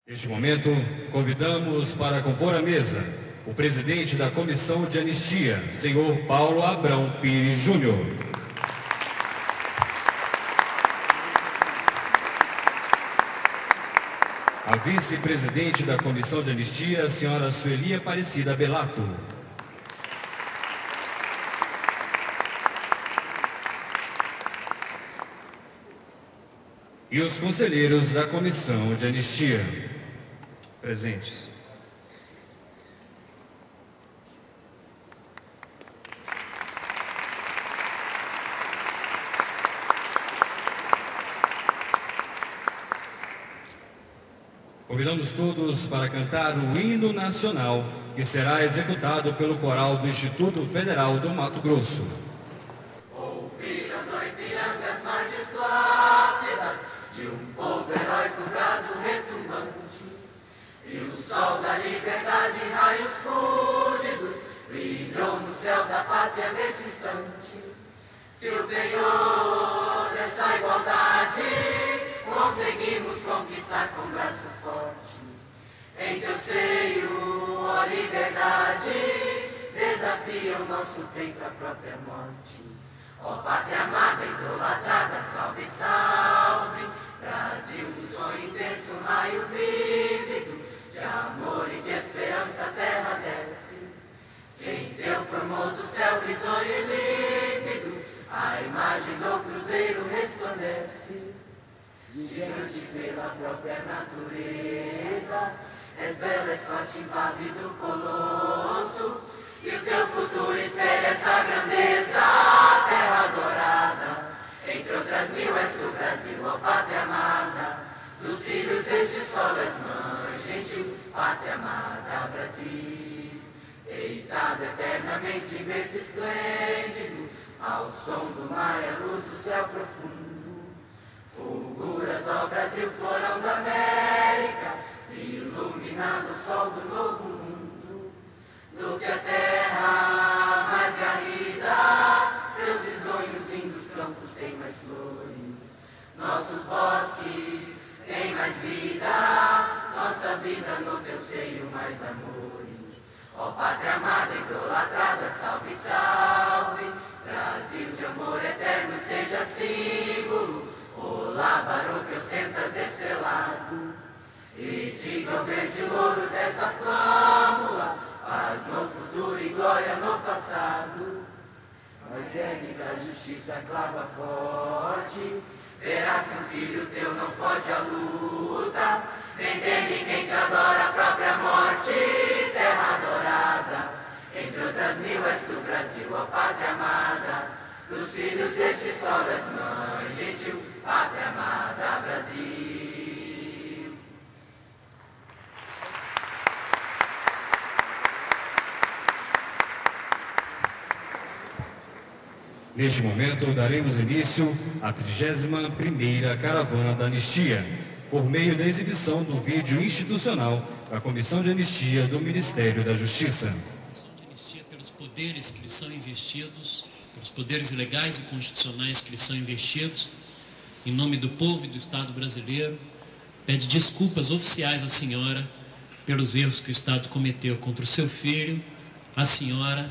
Neste momento, convidamos para compor a mesa o presidente da Comissão de Anistia, senhor Paulo Abrão Pires Júnior. A vice-presidente da Comissão de Anistia, a senhora Sueli Aparecida Belato. E os conselheiros da Comissão de Anistia presentes. Convidamos todos para cantar o hino nacional, que será executado pelo coral do Instituto Federal do Mato Grosso. Ouviram do Ipiranga as margens plácidas de um povo heróico brado retumbante, e o sol da liberdade em raios fúlgidos brilhou no céu da pátria nesse instante. Se o penhor dessa igualdade conseguimos conquistar com braço forte, em teu seio, ó liberdade, desafia o nosso peito à própria morte. Ó pátria amada, idolatrada, salve, salve, Brasil do sonho intenso, raio vívido, de amor e de esperança a terra desce. Se em teu formoso céu risonho e límpido, a imagem do cruzeiro resplandece. Gigante pela própria natureza, és bela, és forte, impávido colosso. Se o teu futuro espelha essa grandeza, terra dourada, entre outras mil és tu, Brasil, ó pátria amada, dos filhos deste sol das mães, gentil pátria amada, Brasil. Deitado eternamente em berço esplêndido, ao som do mar e a luz do céu profundo, fulguras, ó Brasil, florão da América, iluminando o sol do novo mundo. Do que a terra mais garrida, seus risonhos lindos campos têm mais flores, nossos bosques têm mais vida, nossa vida no teu seio mais amores. Ó pátria amada, idolatrada, salve, salve, Brasil de amor eterno, seja símbolo. Olá, barão que ostentas estrelado, e diga o verde louro dessa flâmula, paz no futuro e glória no passado. Mas ergues a justiça clava forte, verás que um filho teu não foge à luta. Entende quem te adora a própria morte, terra adorada, entre outras mil és tu, Brasil, ó pátria amada, dos filhos deste sol das mães, gentil pátria amada, Brasil. Neste momento, daremos início à 31ª Caravana da Anistia, por meio da exibição do vídeo institucional da Comissão de Anistia do Ministério da Justiça. A Comissão de Anistia, pelos poderes que lhe são investidos, pelos poderes legais e constitucionais que lhe são investidos, em nome do povo e do Estado brasileiro, pede desculpas oficiais à senhora pelos erros que o Estado cometeu contra o seu filho, a senhora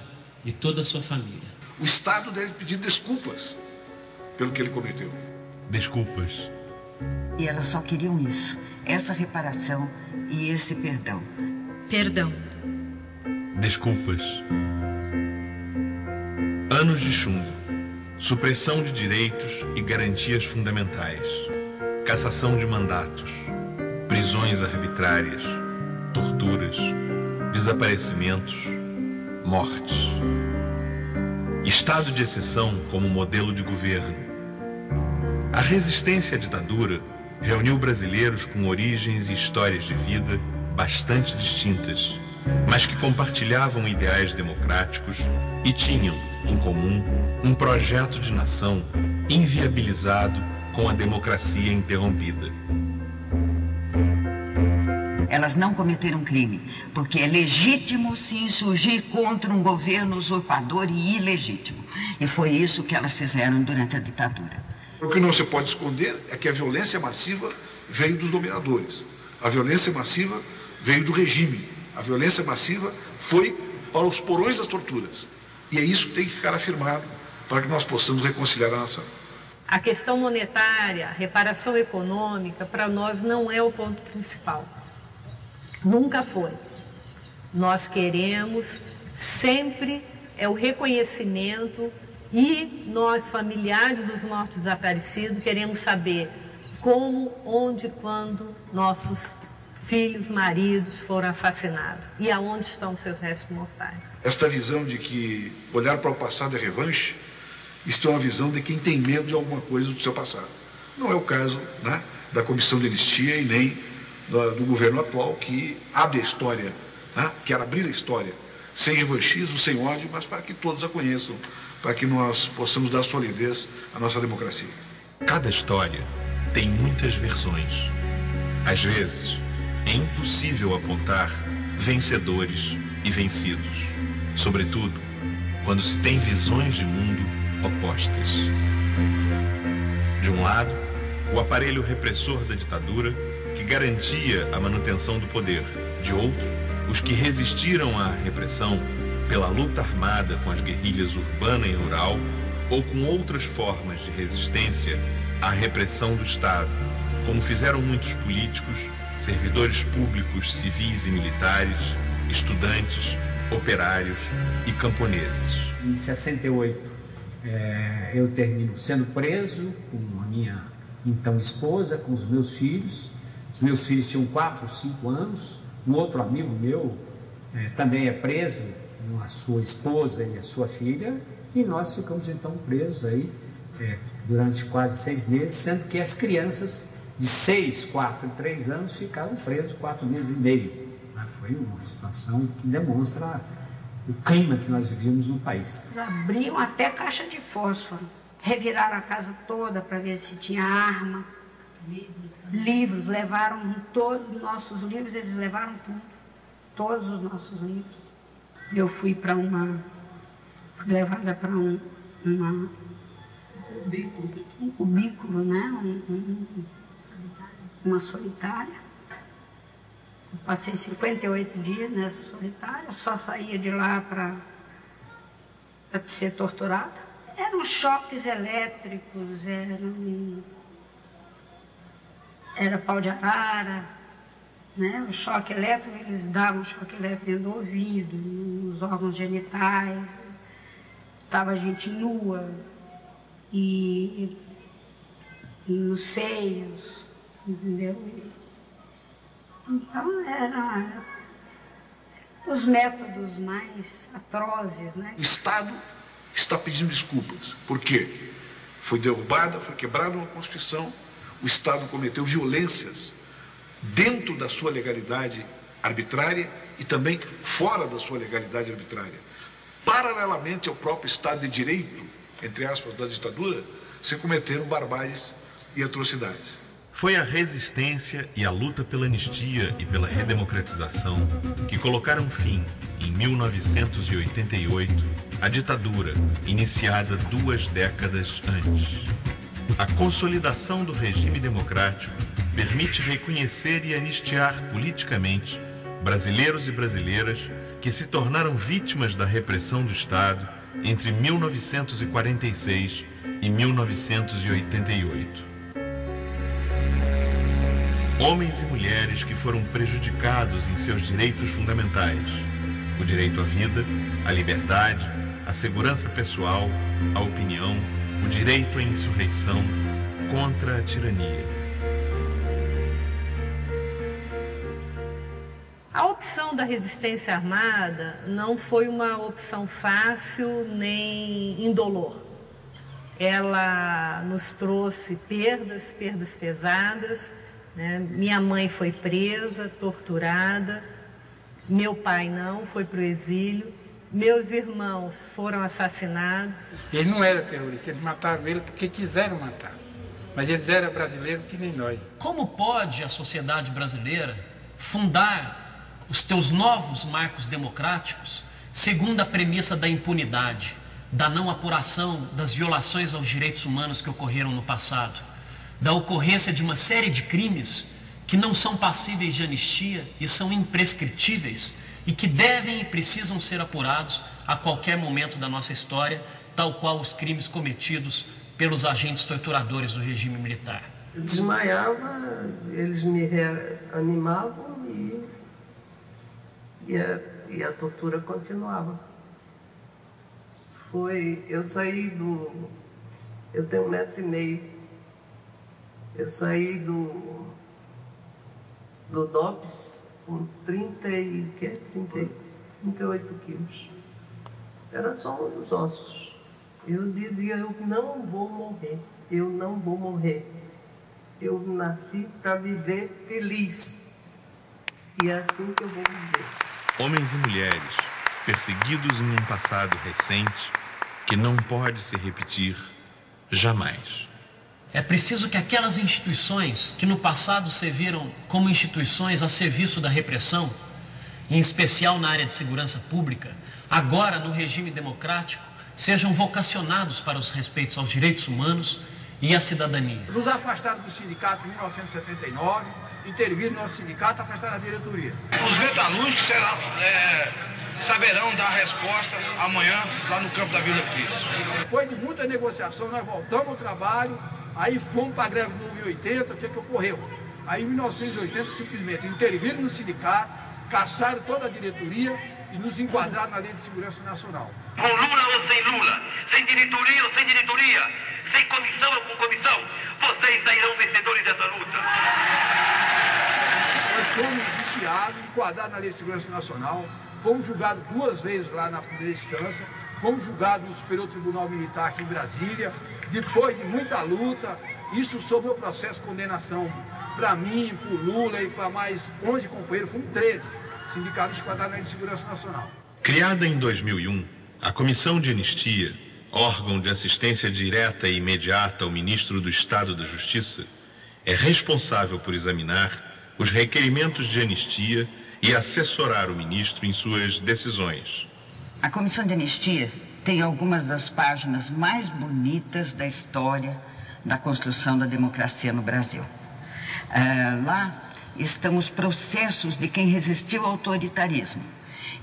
e toda a sua família. O Estado deve pedir desculpas pelo que ele cometeu. Desculpas. E elas só queriam isso, essa reparação e esse perdão. Perdão. Desculpas. Anos de chumbo, supressão de direitos e garantias fundamentais, cassação de mandatos, prisões arbitrárias, torturas, desaparecimentos, mortes. Estado de exceção como modelo de governo. A resistência à ditadura reuniu brasileiros com origens e histórias de vida bastante distintas, mas que compartilhavam ideais democráticos e tinham, em comum, um projeto de nação inviabilizado com a democracia interrompida. Elas não cometeram crime, porque é legítimo se insurgir contra um governo usurpador e ilegítimo. E foi isso que elas fizeram durante a ditadura. O que não se pode esconder é que a violência massiva veio dos dominadores. A A violência massiva veio do regime. A violência massiva foi para os porões das torturas. E é isso que tem que ficar afirmado para que nós possamos reconciliar a nação. A questão monetária, a reparação econômica, para nós não é o ponto principal. Nunca foi. Nós queremos sempre o reconhecimento e nós, familiares dos mortos desaparecidos, queremos saber como, onde, quando nossos filhos, maridos foram assassinados e aonde estão seus restos mortais. Esta visão de que olhar para o passado é revanche, isto é uma visão de quem tem medo de alguma coisa do seu passado. Não é o caso, né, da Comissão de Anistia e nem do governo atual, que abre a história, né, quer abrir a história, sem revanchismo, sem ódio, mas para que todos a conheçam, para que nós possamos dar solidez à nossa democracia. Cada história tem muitas versões. Às vezes, é impossível apontar vencedores e vencidos, sobretudo quando se tem visões de mundo opostas. De um lado, o aparelho repressor da ditadura, que garantia a manutenção do poder. De outro, os que resistiram à repressão pela luta armada com as guerrilhas urbana e rural ou com outras formas de resistência à repressão do Estado, como fizeram muitos políticos, servidores públicos, civis e militares, estudantes, operários e camponeses. Em 68, eu termino sendo preso com a minha então esposa, com os meus filhos. Os meus filhos tinham 4 ou 5 anos. Um outro amigo meu também é preso, com a sua esposa e a sua filha, e nós ficamos então presos aí durante quase 6 meses, sendo que as crianças de 6, 4 e 3 anos ficaram presos 4 meses e meio. Foi uma situação que demonstra o clima que nós vivíamos no país. Eles abriam até caixa de fósforo, reviraram a casa toda para ver se tinha arma. Livros, levaram todos os nossos livros, eles levaram tudo, todos os nossos livros. Eu fui levada para um cubículo, né? Uma solitária. Eu passei 58 dias nessa solitária, só saía de lá para ser torturada. Eram choques elétricos, era pau de arara, né? O choque elétrico, eles davam choque elétrico dentro do ouvido, nos órgãos genitais, estava a gente nua e nos seios, entendeu? Então, eram os métodos mais atrozes, né? O Estado está pedindo desculpas. Por quê? Foi derrubada, foi quebrada uma Constituição, o Estado cometeu violências dentro da sua legalidade arbitrária e também fora da sua legalidade arbitrária. Paralelamente ao próprio Estado de Direito, entre aspas, da ditadura, se cometeram barbáries e atrocidades. Foi a resistência e a luta pela anistia e pela redemocratização que colocaram fim, em 1988, à ditadura iniciada 2 décadas antes. A consolidação do regime democrático permite reconhecer e anistiar politicamente brasileiros e brasileiras que se tornaram vítimas da repressão do Estado entre 1946 e 1988. Homens e mulheres que foram prejudicados em seus direitos fundamentais: o direito à vida, à liberdade, à segurança pessoal, à opinião, o direito à insurreição contra a tirania. A opção da resistência armada não foi uma opção fácil nem indolor. Ela nos trouxe perdas pesadas, né? Minha mãe foi presa, torturada, meu pai não, foi para o exílio, meus irmãos foram assassinados. Ele não era terrorista, eles mataram ele porque quiseram matar, mas eles eram brasileiros que nem nós. Como pode a sociedade brasileira fundar os teus novos marcos democráticos segundo a premissa da impunidade, da não apuração das violações aos direitos humanos que ocorreram no passado, da ocorrência de uma série de crimes que não são passíveis de anistia e são imprescritíveis e que devem e precisam ser apurados a qualquer momento da nossa história, tal qual os crimes cometidos pelos agentes torturadores do regime militar. Eu desmaiava, eles me reanimavam e a tortura continuava. Eu saí eu tenho 1,5 metro. Eu saí do DOPS com 38 quilos. Era só os ossos. Eu dizia, eu não vou morrer, eu não vou morrer. Eu nasci para viver feliz. E é assim que eu vou viver. Homens e mulheres perseguidos em um passado recente que não pode se repetir jamais. É preciso que aquelas instituições que no passado serviram como instituições a serviço da repressão, em especial na área de segurança pública, agora no regime democrático, sejam vocacionados para os respeitos aos direitos humanos e à cidadania. Nos afastaram do sindicato em 1979, interviram no nosso sindicato, afastaram a diretoria. Os metalúrgicos saberão dar resposta amanhã lá no campo da Vila Cris. Depois de muita negociação, nós voltamos ao trabalho, aí fomos para a greve de 1980, o que ocorreu? Aí em 1980 simplesmente interviram no sindicato, caçaram toda a diretoria e nos enquadraram na Lei de Segurança Nacional. Com Lula ou sem Lula, sem diretoria ou sem diretoria, sem comissão ou com comissão, vocês sairão vencedores dessa luta. Nós fomos viciados, enquadrados na Lei de Segurança Nacional, fomos julgados 2 vezes lá na primeira instância, fomos julgados no Superior Tribunal Militar aqui em Brasília, depois de muita luta, isso sob o processo de condenação para mim, para o Lula e para mais 11 companheiros, fomos 13 sindicalistas enquadrados na Lei de Segurança Nacional. Criada em 2001, a Comissão de Anistia, órgão de assistência direta e imediata ao Ministro do Estado da Justiça, é responsável por examinar os requerimentos de anistia e assessorar o ministro em suas decisões. A Comissão de Anistia tem algumas das páginas mais bonitas da história da construção da democracia no Brasil. Lá estão os processos de quem resistiu ao autoritarismo.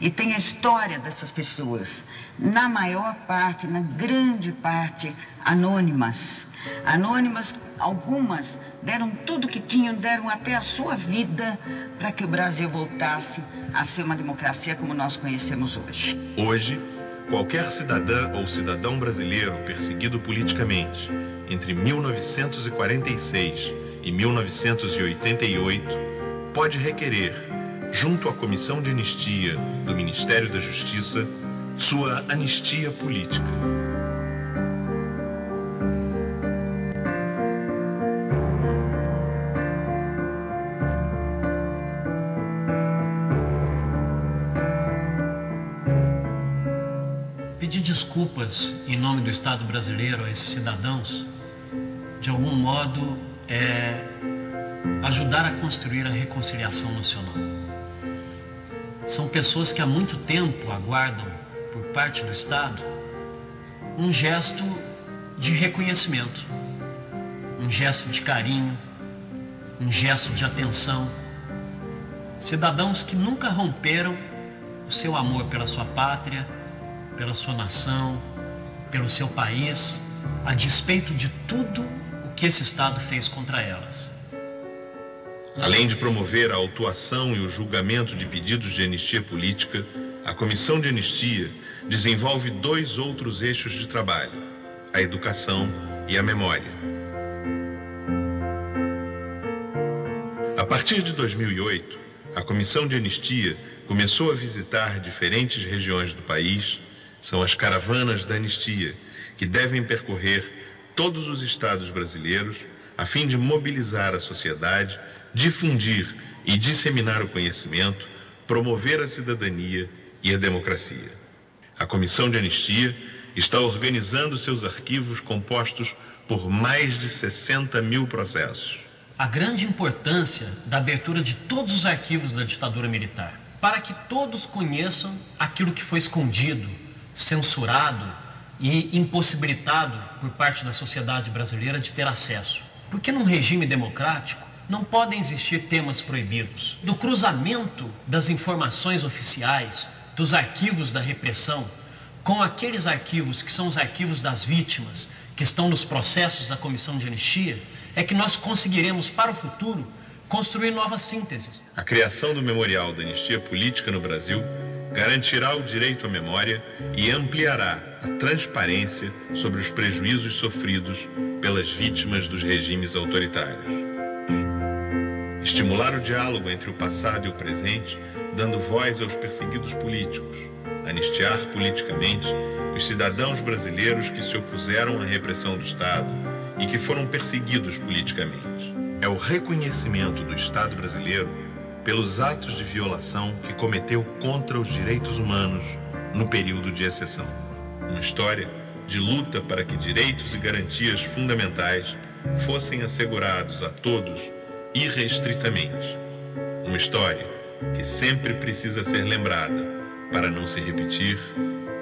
E tem a história dessas pessoas, na maior parte, na grande parte, anônimas. Anônimas, algumas deram tudo que tinham, deram até a sua vida para que o Brasil voltasse a ser uma democracia como nós conhecemos hoje. Hoje, qualquer cidadã ou cidadão brasileiro perseguido politicamente entre 1946 e 1988 pode requerer, junto à Comissão de Anistia do Ministério da Justiça, sua anistia política. Pedir desculpas em nome do Estado brasileiro a esses cidadãos, de algum modo, é ajudar a construir a reconciliação nacional. São pessoas que há muito tempo aguardam, por parte do Estado, um gesto de reconhecimento, um gesto de carinho, um gesto de atenção. Cidadãos que nunca romperam o seu amor pela sua pátria, pela sua nação, pelo seu país, a despeito de tudo o que esse Estado fez contra elas. Além de promover a autuação e o julgamento de pedidos de anistia política, a Comissão de Anistia desenvolve 2 outros eixos de trabalho: a educação e a memória. A partir de 2008, a Comissão de Anistia começou a visitar diferentes regiões do país. São as caravanas da anistia, que devem percorrer todos os estados brasileiros a fim de mobilizar a sociedade, difundir e disseminar o conhecimento, promover a cidadania e a democracia. A Comissão de Anistia está organizando seus arquivos compostos por mais de 60 mil processos. A grande importância da abertura de todos os arquivos da ditadura militar, para que todos conheçam aquilo que foi escondido, censurado e impossibilitado por parte da sociedade brasileira de ter acesso. Porque num regime democrático, não podem existir temas proibidos. Do cruzamento das informações oficiais, dos arquivos da repressão, com aqueles arquivos que são os arquivos das vítimas, que estão nos processos da Comissão de Anistia, é que nós conseguiremos, para o futuro, construir novas sínteses. A criação do Memorial da Anistia Política no Brasil garantirá o direito à memória e ampliará a transparência sobre os prejuízos sofridos pelas vítimas dos regimes autoritários. Estimular o diálogo entre o passado e o presente, dando voz aos perseguidos políticos. Anistiar politicamente os cidadãos brasileiros que se opuseram à repressão do Estado e que foram perseguidos politicamente. É o reconhecimento do Estado brasileiro pelos atos de violação que cometeu contra os direitos humanos no período de exceção. Uma história de luta para que direitos e garantias fundamentais fossem assegurados a todos irrestritamente. Uma história que sempre precisa ser lembrada para não se repetir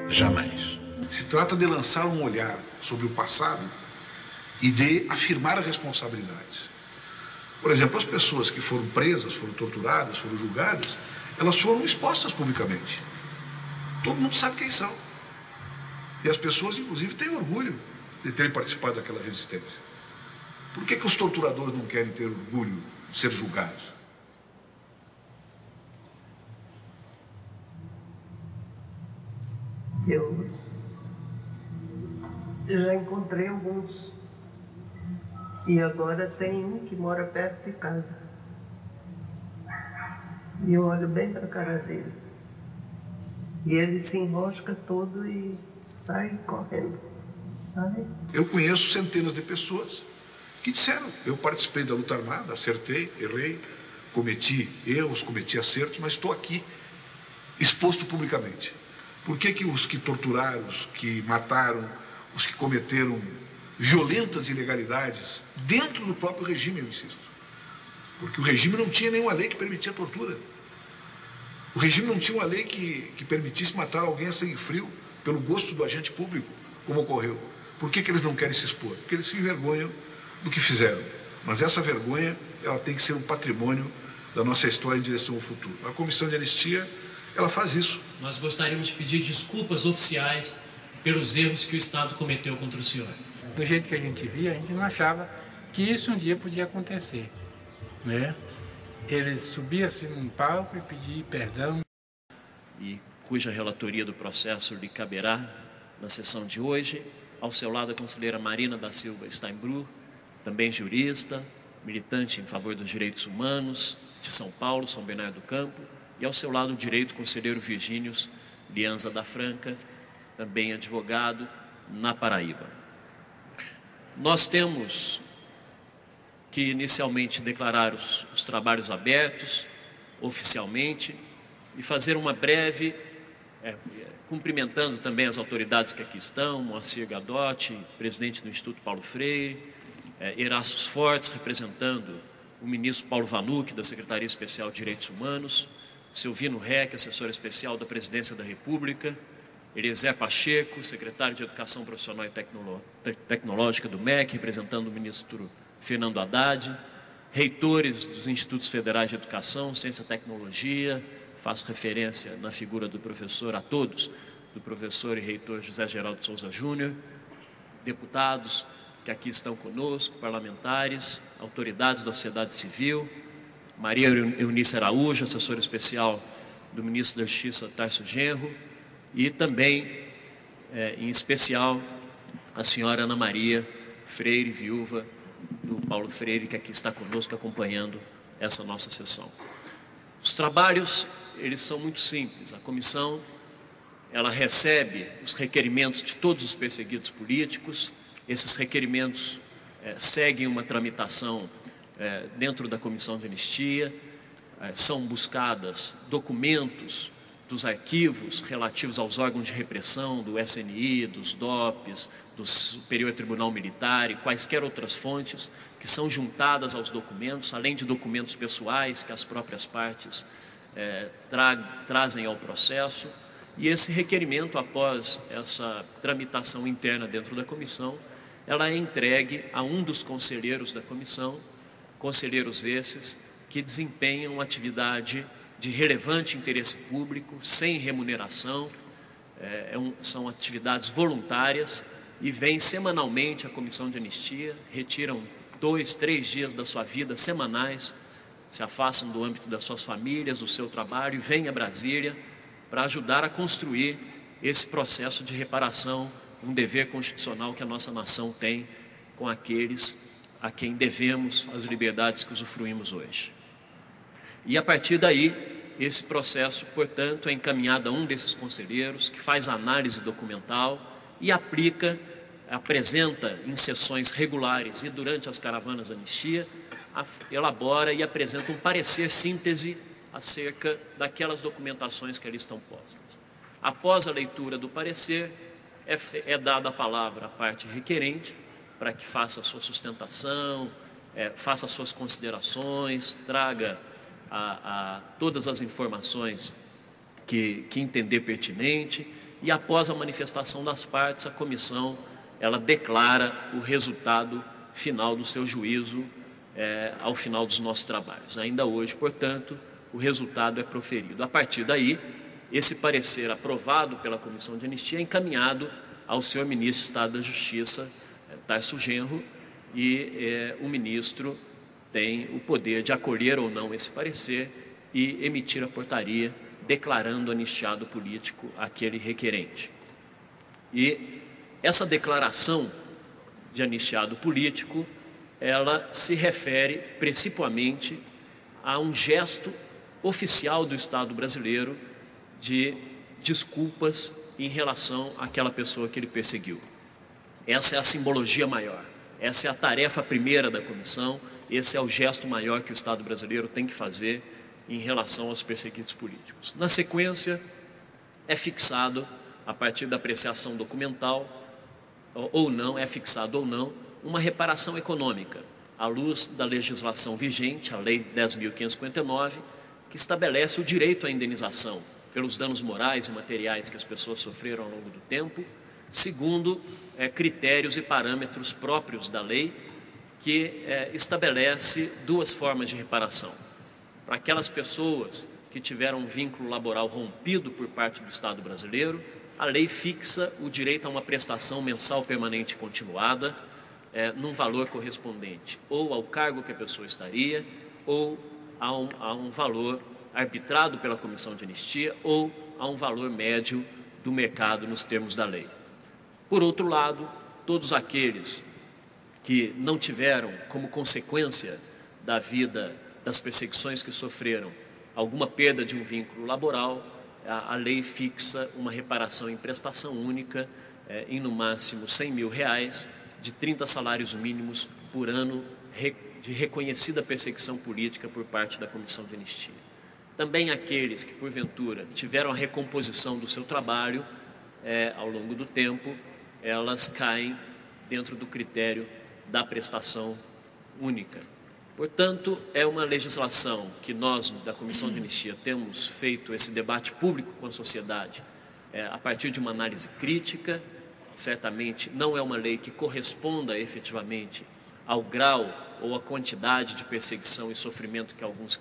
jamais. Se trata de lançar um olhar sobre o passado e de afirmar responsabilidades. Por exemplo, as pessoas que foram presas, foram torturadas, foram julgadas, elas foram expostas publicamente. Todo mundo sabe quem são. E as pessoas, inclusive, têm orgulho de terem participado daquela resistência. Por que os torturadores não querem ter orgulho de ser julgados? Eu já encontrei alguns. E agora tem um que mora perto de casa. E eu olho bem para a cara dele. E ele se enrosca todo e sai correndo. Sai. Eu conheço centenas de pessoas que disseram: eu participei da luta armada, acertei, errei, cometi erros, cometi acertos, mas estou aqui, exposto publicamente. Por que os que torturaram, os que mataram, os que cometeram violentas ilegalidades dentro do próprio regime, eu insisto? Porque o regime não tinha nenhuma lei que permitia a tortura. O regime não tinha uma lei que permitisse matar alguém a sangue frio pelo gosto do agente público, como ocorreu. Por que eles não querem se expor? Porque eles se envergonham do que fizeram. Mas essa vergonha, ela tem que ser um patrimônio da nossa história em direção ao futuro. A Comissão de Anistia, ela faz isso. Nós gostaríamos de pedir desculpas oficiais pelos erros que o Estado cometeu contra o senhor. Do jeito que a gente via, a gente não achava que isso um dia podia acontecer, né? Ele subia-se num palco e pedia perdão. E cuja relatoria do processo lhe caberá na sessão de hoje. Ao seu lado, a conselheira Marina da Silva Steinbruch, também jurista, militante em favor dos direitos humanos de São Paulo, São Bernardo do Campo. E ao seu lado direito, o conselheiro Virgínios Lianza da Franca, também advogado na Paraíba. Nós temos que inicialmente declarar os trabalhos abertos, oficialmente, e fazer uma breve, cumprimentando também as autoridades que aqui estão, Moacir Gadotti, presidente do Instituto Paulo Freire, Erastos Fortes, representando o ministro Paulo Vanucchi, da Secretaria Especial de Direitos Humanos, Silvino Reck, assessor especial da Presidência da República, Eliezer Pacheco, secretário de Educação Profissional e Tecnológica do MEC, representando o ministro Fernando Haddad, reitores dos Institutos Federais de Educação, Ciência e Tecnologia, faço referência na figura do professor a todos, do professor e reitor José Geraldo Souza Júnior, deputados que aqui estão conosco, parlamentares, autoridades da sociedade civil, Maria Eunice Araújo, assessora especial do ministro da Justiça Tarso Genro, e também, em especial, a senhora Ana Maria Freire, viúva do Paulo Freire, que aqui está conosco acompanhando essa nossa sessão. Os trabalhos, eles são muito simples. A comissão, ela recebe os requerimentos de todos os perseguidos políticos. Esses requerimentos seguem uma tramitação dentro da Comissão de Anistia. São buscadas documentos dos arquivos relativos aos órgãos de repressão, do SNI, dos DOPs, do Superior Tribunal Militar e quaisquer outras fontes que são juntadas aos documentos, além de documentos pessoais que as próprias partes trazem ao processo. E esse requerimento, após essa tramitação interna dentro da comissão, ela é entregue a um dos conselheiros da comissão conselheiros esses que desempenham atividade de relevante interesse público, sem remuneração, são atividades voluntárias e vêm semanalmente à Comissão de Anistia, retiram 2, 3 dias da sua vida semanais, se afastam do âmbito das suas famílias, do seu trabalho e vêm a Brasília para ajudar a construir esse processo de reparação, um dever constitucional que a nossa nação tem com aqueles a quem devemos as liberdades que usufruímos hoje. E a partir daí, esse processo, portanto, é encaminhado a um desses conselheiros que faz análise documental e apresenta em sessões regulares e durante as caravanas da anistia, elabora e apresenta um parecer síntese acerca daquelas documentações que ali estão postas. Após a leitura do parecer, é dada a palavra à parte requerente para que faça a sua sustentação, faça as suas considerações, traga todas as informações que entender pertinente, e após a manifestação das partes, a comissão ela declara o resultado final do seu juízo ao final dos nossos trabalhos. Ainda hoje, portanto, o resultado é proferido. A partir daí, esse parecer aprovado pela Comissão de Anistia é encaminhado ao senhor ministro de Estado da Justiça, Tarso Genro, e o ministro tem o poder de acolher ou não esse parecer e emitir a portaria declarando anistiado político aquele requerente. E essa declaração de anistiado político, ela se refere principalmente a um gesto oficial do Estado brasileiro de desculpas em relação àquela pessoa que ele perseguiu. Essa é a simbologia maior, essa é a tarefa primeira da comissão, esse é o gesto maior que o Estado brasileiro tem que fazer em relação aos perseguidos políticos. Na sequência, é fixado, a partir da apreciação documental, ou não, uma reparação econômica, à luz da legislação vigente, a Lei 10.559, que estabelece o direito à indenização pelos danos morais e materiais que as pessoas sofreram ao longo do tempo, segundo critérios e parâmetros próprios da lei, que estabelece 2 formas de reparação. Para aquelas pessoas que tiveram um vínculo laboral rompido por parte do Estado brasileiro, a lei fixa o direito a uma prestação mensal permanente e continuada, num valor correspondente ou ao cargo que a pessoa estaria, ou a um valor arbitrado pela Comissão de Anistia, ou a um valor médio do mercado nos termos da lei. Por outro lado, todos aqueles que não tiveram como consequência da vida, das perseguições que sofreram, alguma perda de um vínculo laboral, a lei fixa uma reparação em prestação única em no máximo R$100 mil, de 30 salários mínimos por ano de reconhecida perseguição política por parte da Comissão de Anistia. Também aqueles que, porventura, tiveram a recomposição do seu trabalho ao longo do tempo, elas caem dentro do critério da prestação única. Portanto, é uma legislação que nós, da Comissão de Anistia, temos feito esse debate público com a sociedade a partir de uma análise crítica. Certamente não é uma lei que corresponda efetivamente ao grau ou à quantidade de perseguição e sofrimento que alguns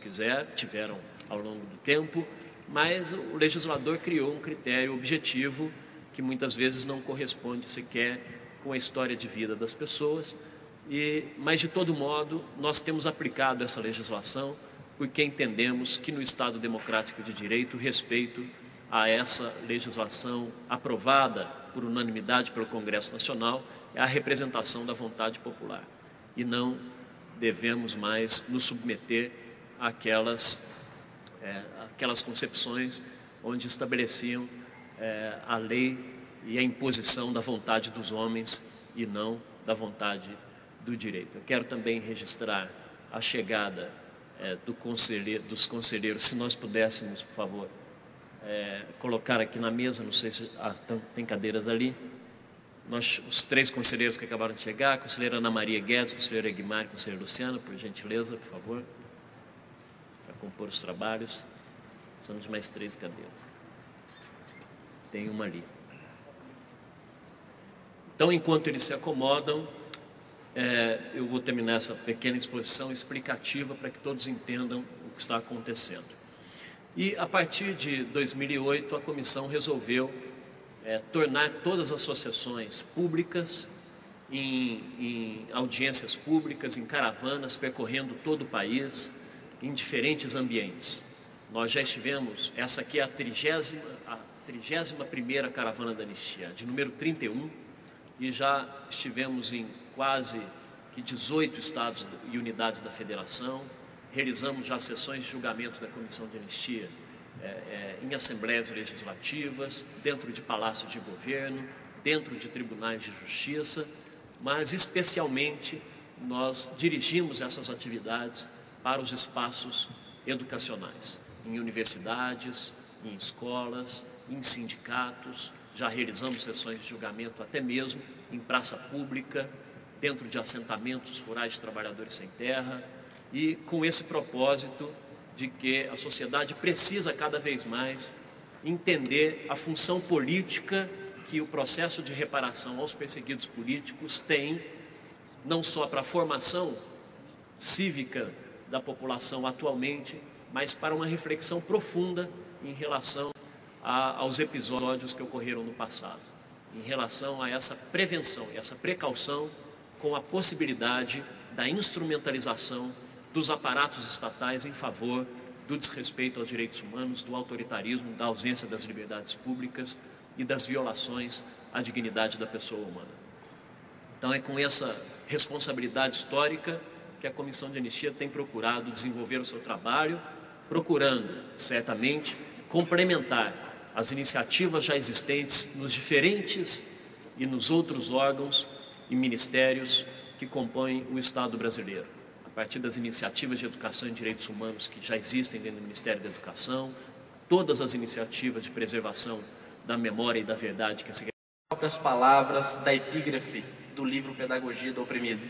tiveram ao longo do tempo, mas o legislador criou um critério objetivo que muitas vezes não corresponde sequer com a história de vida das pessoas, mas de todo modo nós temos aplicado essa legislação porque entendemos que no Estado democrático de direito o respeito a essa legislação aprovada por unanimidade pelo Congresso Nacional é a representação da vontade popular e não devemos mais nos submeter àquelas concepções onde estabeleciam a lei e a imposição da vontade dos homens e não da vontade do direito. Eu quero também registrar a chegada dos conselheiros, se nós pudéssemos, por favor, colocar aqui na mesa, não sei se tem cadeiras ali, os 3 conselheiros que acabaram de chegar, a conselheira Ana Maria Guedes, a conselheira Egmar e a conselheira Luciana, por gentileza, por favor, para compor os trabalhos. Precisamos de mais 3 cadeiras. Tem uma ali. Então, enquanto eles se acomodam, eu vou terminar essa pequena exposição explicativa para que todos entendam o que está acontecendo. E a partir de 2008 a comissão resolveu tornar todas as associações públicas em audiências públicas, em caravanas, percorrendo todo o país, em diferentes ambientes. Nós já estivemos, essa aqui é a 31ª Caravana da Anistia, de número 31, e já estivemos em quase que 18 estados e unidades da federação. Realizamos já sessões de julgamento da Comissão de Anistia em assembleias legislativas, dentro de palácios de governo, dentro de tribunais de justiça, mas especialmente nós dirigimos essas atividades para os espaços educacionais, em universidades, em escolas, em sindicatos. Já realizamos sessões de julgamento até mesmo em praça pública, dentro de assentamentos rurais de trabalhadores sem terra, e com esse propósito de que a sociedade precisa cada vez mais entender a função política que o processo de reparação aos perseguidos políticos tem, não só para a formação cívica da população atualmente, mas para uma reflexão profunda em relação aos episódios que ocorreram no passado, em relação a essa prevenção e essa precaução com a possibilidade da instrumentalização dos aparatos estatais em favor do desrespeito aos direitos humanos, do autoritarismo, da ausência das liberdades públicas e das violações à dignidade da pessoa humana. Então é com essa responsabilidade histórica que a Comissão de Anistia tem procurado desenvolver o seu trabalho, procurando, certamente, complementar as iniciativas já existentes nos diferentes e nos outros órgãos e ministérios que compõem o Estado brasileiro, a partir das iniciativas de educação e direitos humanos que já existem dentro do Ministério da Educação, todas as iniciativas de preservação da memória e da verdade que a Secretaria... Próprias palavras da epígrafe do livro Pedagogia do Oprimido,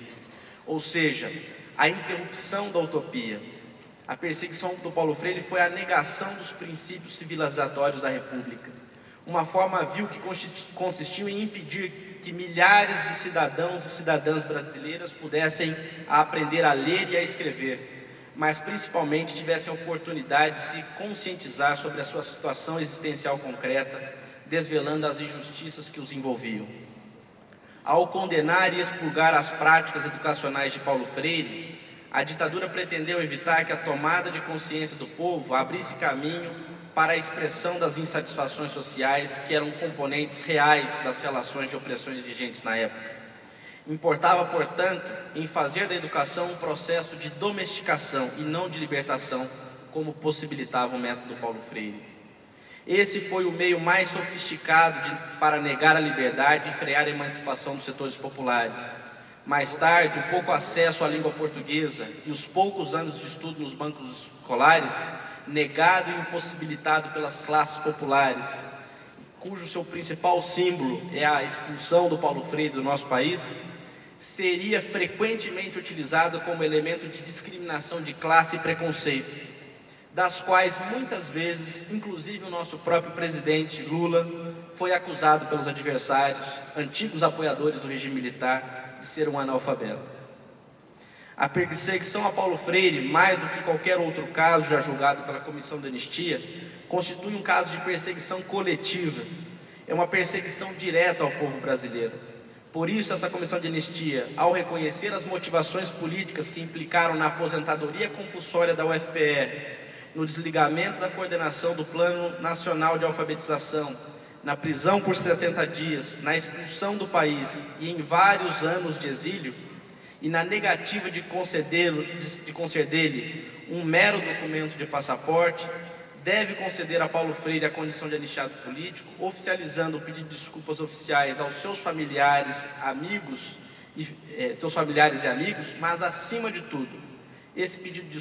ou seja, a interrupção da utopia. A perseguição do Paulo Freire foi a negação dos princípios civilizatórios da República, uma forma vil que consistiu em impedir que milhares de cidadãos e cidadãs brasileiras pudessem aprender a ler e a escrever, mas principalmente tivessem a oportunidade de se conscientizar sobre a sua situação existencial concreta, desvelando as injustiças que os envolviam. Ao condenar e expurgar as práticas educacionais de Paulo Freire, a ditadura pretendeu evitar que a tomada de consciência do povo abrisse caminho para a expressão das insatisfações sociais que eram componentes reais das relações de opressões vigentes na época. Importava, portanto, em fazer da educação um processo de domesticação e não de libertação, como possibilitava o método Paulo Freire. Esse foi o meio mais sofisticado para negar a liberdade e frear a emancipação dos setores populares. Mais tarde, o pouco acesso à língua portuguesa e os poucos anos de estudo nos bancos escolares, negado e impossibilitado pelas classes populares, cujo seu principal símbolo é a expulsão do Paulo Freire do nosso país, seria frequentemente utilizado como elemento de discriminação de classe e preconceito, das quais muitas vezes, inclusive o nosso próprio presidente Lula, foi acusado pelos adversários, antigos apoiadores do regime militar, de ser um analfabeto. A perseguição a Paulo Freire, mais do que qualquer outro caso já julgado pela Comissão de Anistia, constitui um caso de perseguição coletiva. É uma perseguição direta ao povo brasileiro. Por isso, essa Comissão de Anistia, ao reconhecer as motivações políticas que implicaram na aposentadoria compulsória da UFPE, no desligamento da coordenação do Plano Nacional de Alfabetização, na prisão por 70 dias, na expulsão do país e em vários anos de exílio, e na negativa de conceder-lhe um mero documento de passaporte, deve conceder a Paulo Freire a condição de anistiado político, oficializando o pedido de desculpas oficiais aos seus familiares, amigos e amigos, mas acima de tudo, esse pedido de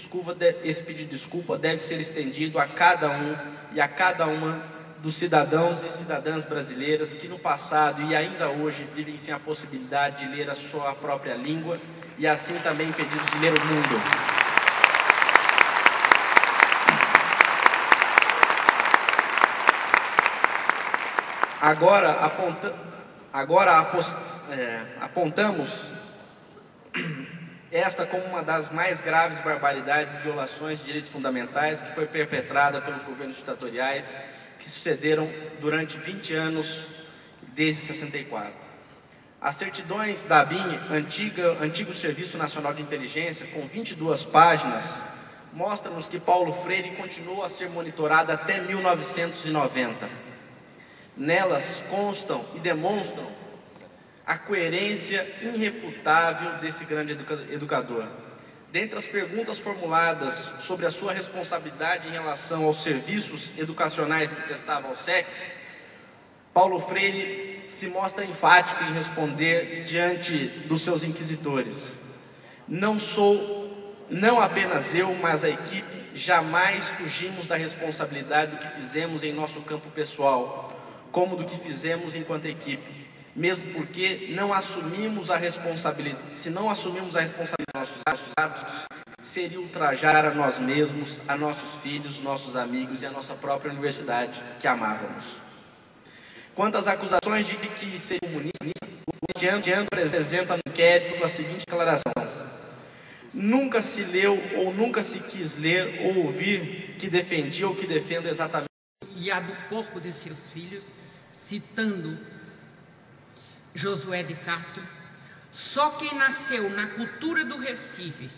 desculpa deve ser estendido a cada um e a cada uma dos cidadãos e cidadãs brasileiras que no passado e ainda hoje vivem sem a possibilidade de ler a sua própria língua e assim também impedidos de ler o mundo. Agora apontamos esta como uma das mais graves barbaridades e violações de direitos fundamentais que foi perpetrada pelos governos ditatoriais que sucederam durante 20 anos desde 64. As certidões da ABIN, antigo Serviço Nacional de Inteligência, com 22 páginas, mostram-nos que Paulo Freire continuou a ser monitorado até 1990. Nelas constam e demonstram a coerência irrefutável desse grande educador. Dentre as perguntas formuladas sobre a sua responsabilidade em relação aos serviços educacionais que prestava ao SEC, Paulo Freire se mostra enfático em responder diante dos seus inquisitores: não apenas eu, mas a equipe, jamais fugimos da responsabilidade do que fizemos em nosso campo pessoal, como do que fizemos enquanto equipe, mesmo porque não assumimos a responsabilidade. Se não assumimos a responsabilidade dos nossos atos, seria ultrajar a nós mesmos, a nossos filhos, nossos amigos e a nossa própria universidade, que amávamos. Quanto às acusações de que seria comunista, o Diante apresenta no inquérito a seguinte declaração: nunca se leu ou nunca se quis ler ou ouvir que defendia ou que defenda exatamente e a do corpo de seus filhos, citando Josué de Castro: só quem nasceu na cultura do Recife,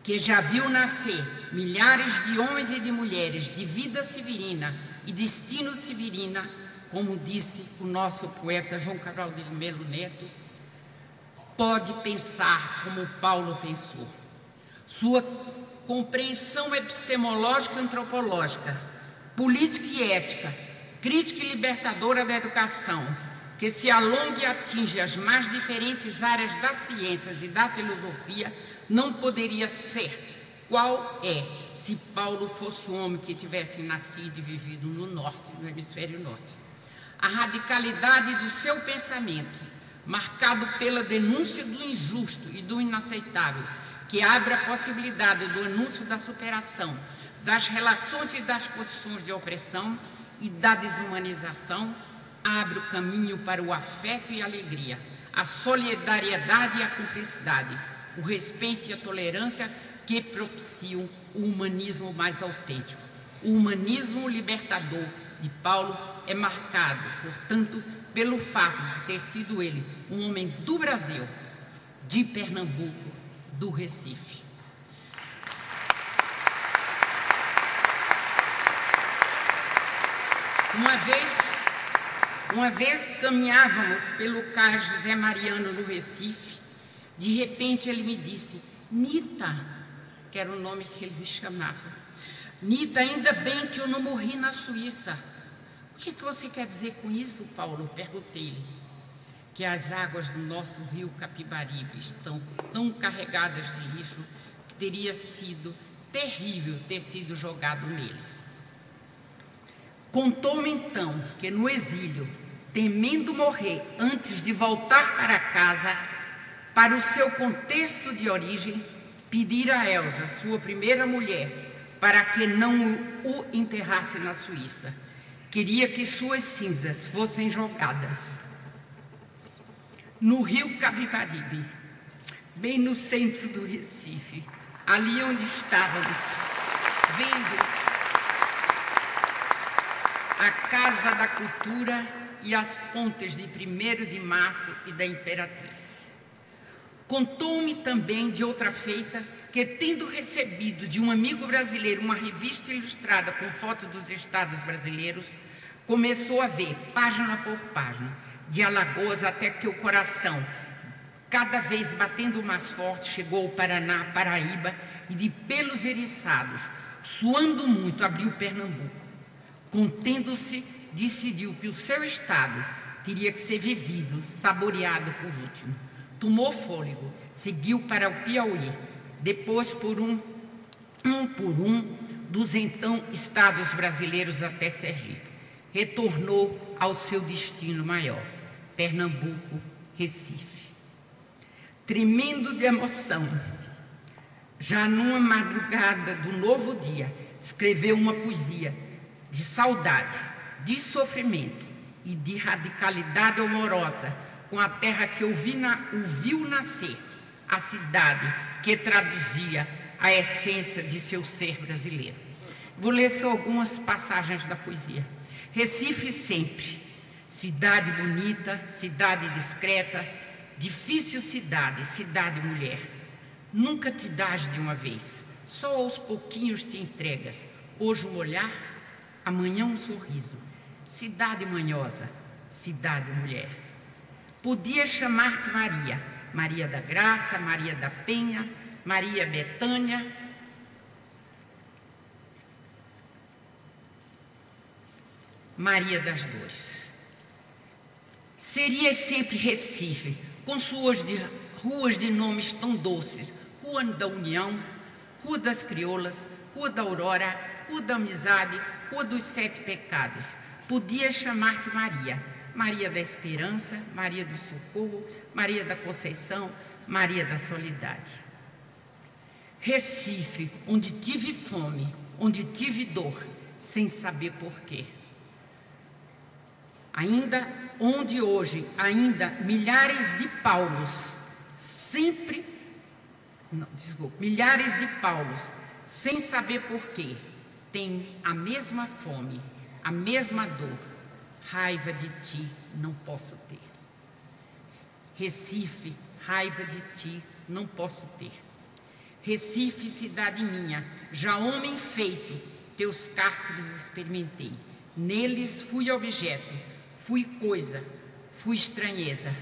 que já viu nascer milhares de homens e de mulheres de vida severina e destino severina, como disse o nosso poeta João Cabral de Melo Neto, pode pensar como Paulo pensou. Sua compreensão epistemológica e antropológica, política e ética, crítica e libertadora da educação, que se alonga e atinge as mais diferentes áreas das ciências e da filosofia, não poderia ser qual é se Paulo fosse um homem que tivesse nascido e vivido no norte, no hemisfério norte. A radicalidade do seu pensamento, marcado pela denúncia do injusto e do inaceitável, que abre a possibilidade do anúncio da superação das relações e das condições de opressão e da desumanização, abre o caminho para o afeto e a alegria, a solidariedade e a cumplicidade, o respeito e a tolerância que propiciam o humanismo mais autêntico. O humanismo libertador de Paulo é marcado, portanto, pelo fato de ter sido ele um homem do Brasil, de Pernambuco, do Recife. Uma vez caminhávamos pelo cais José Mariano no Recife, de repente ele me disse: Nita, que era o nome que ele me chamava, Nita, ainda bem que eu não morri na Suíça. O que você quer dizer com isso, Paulo? Perguntei-lhe. Que as águas do nosso rio Capibaribe estão tão carregadas de lixo que teria sido terrível ter sido jogado nele. Contou-me então que no exílio, temendo morrer antes de voltar para casa, para o seu contexto de origem, pedira a Elsa, sua primeira mulher, para que não o enterrasse na Suíça. Queria que suas cinzas fossem jogadas no rio Capibaribe, bem no centro do Recife, ali onde estávamos, vendo a Casa da Cultura e as pontes de 1º de Março e da Imperatriz. Contou-me também de outra feita que, tendo recebido de um amigo brasileiro uma revista ilustrada com foto dos estados brasileiros, começou a ver, página por página, de Alagoas até que o coração, cada vez batendo mais forte, chegou ao Paraná, Paraíba, e de pelos eriçados, suando muito, abriu Pernambuco. Contendo-se, decidiu que o seu estado teria que ser vivido, saboreado por último. Tomou fôlego, seguiu para o Piauí, depois por um dos então estados brasileiros até Sergipe. Retornou ao seu destino maior, Pernambuco, Recife. Tremendo de emoção, já numa madrugada do novo dia, escreveu uma poesia de saudade, de sofrimento e de radicalidade amorosa com a terra que o viu nascer, a cidade que traduzia a essência de seu ser brasileiro. Vou ler só algumas passagens da poesia. Recife sempre, cidade bonita, cidade discreta, difícil cidade, cidade mulher. Nunca te dás de uma vez, só aos pouquinhos te entregas. Hoje um olhar, amanhã um sorriso. Cidade manhosa, cidade mulher. Podia chamar-te Maria, Maria da Graça, Maria da Penha, Maria Betânia, Maria das Dores. Seria sempre Recife, com suas ruas de nomes tão doces: Rua da União, Rua das Crioulas, Rua da Aurora, Rua da Amizade, Rua dos Sete Pecados. Podia chamar-te Maria, Maria da Esperança, Maria do Socorro, Maria da Conceição, Maria da Soledade. Recife, onde tive fome, onde tive dor, sem saber porquê. Ainda onde hoje, ainda milhares de Paulos, milhares de Paulos, sem saber porquê, têm a mesma fome, a mesma dor, raiva de ti não posso ter. Recife, raiva de ti não posso ter. Recife, cidade minha, já homem feito, teus cárceres experimentei. Neles fui objeto, fui coisa, fui estranheza.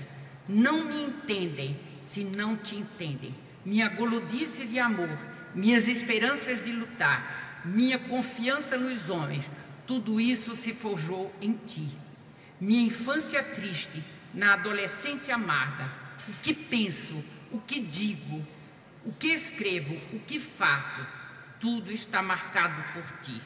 Não me entendem se não te entendem. Minha goludice de amor, minhas esperanças de lutar, minha confiança nos homens, tudo isso se forjou em ti. Minha infância triste, na adolescência amarga, o que penso, o que digo, o que escrevo, o que faço, tudo está marcado por ti.